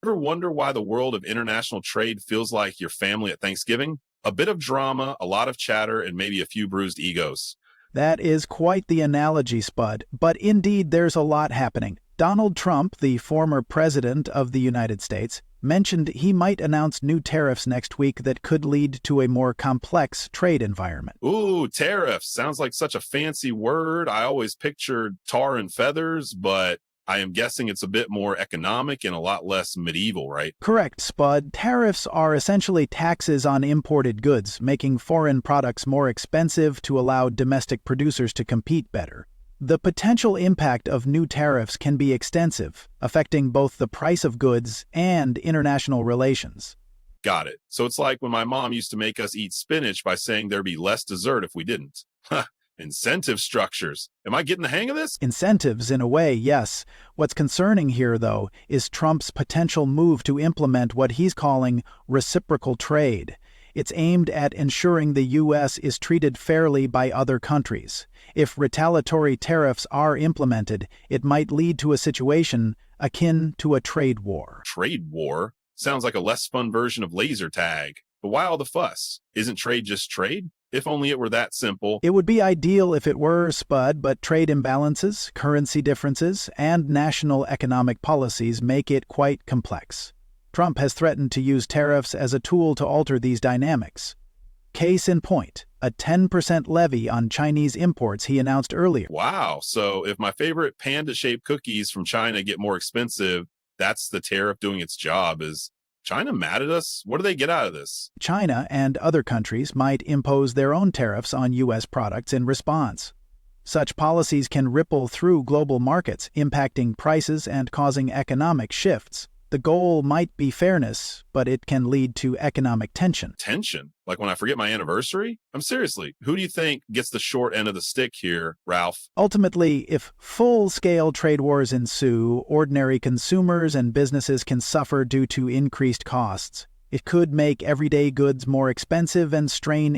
Ever wonder why the world of international trade feels like your family at Thanksgiving? A bit of drama, a lot of chatter, and maybe a few bruised egos. That is quite the analogy, Spud, but indeed there's a lot happening. Donald Trump, the former president of the United States, mentioned he might announce new tariffs next week that could lead to a more complex trade environment. Ooh, tariffs. Sounds like such a fancy word. I always pictured tar and feathers, but I am guessing it's a bit more economic and a lot less medieval, right? Correct, Spud. Tariffs are essentially taxes on imported goods, making foreign products more expensive to allow domestic producers to compete better. The potential impact of new tariffs can be extensive, affecting both the price of goods and international relations. Got it. So it's like when my mom used to make us eat spinach by saying there'd be less dessert if we didn't. Huh, incentive structures. Am I getting the hang of this? Incentives, in a way, yes. What's concerning here, though, is Trump's potential move to implement what he's calling reciprocal trade. It's aimed at ensuring the U.S. is treated fairly by other countries. If retaliatory tariffs are implemented, it might lead to a situation akin to a trade war. Trade war? Sounds like a less fun version of laser tag. But why all the fuss? Isn't trade just trade? If only it were that simple. It would be ideal if it were, Spud, but trade imbalances, currency differences, and national economic policies make it quite complex. Trump has threatened to use tariffs as a tool to alter these dynamics. Case in point, a 10% levy on Chinese imports he announced earlier. Wow. So if my favorite panda-shaped cookies from China get more expensive, that's the tariff doing its job. Is China mad at us? What do they get out of this? China and other countries might impose their own tariffs on U.S. products in response. Such policies can ripple through global markets, impacting prices and causing economic shifts. The goal might be fairness, but it can lead to economic tension. Tension? Like when I forget my anniversary? Seriously, who do you think gets the short end of the stick here, Ralph? Ultimately, if full-scale trade wars ensue, ordinary consumers and businesses can suffer due to increased costs. It could make everyday goods more expensive and strain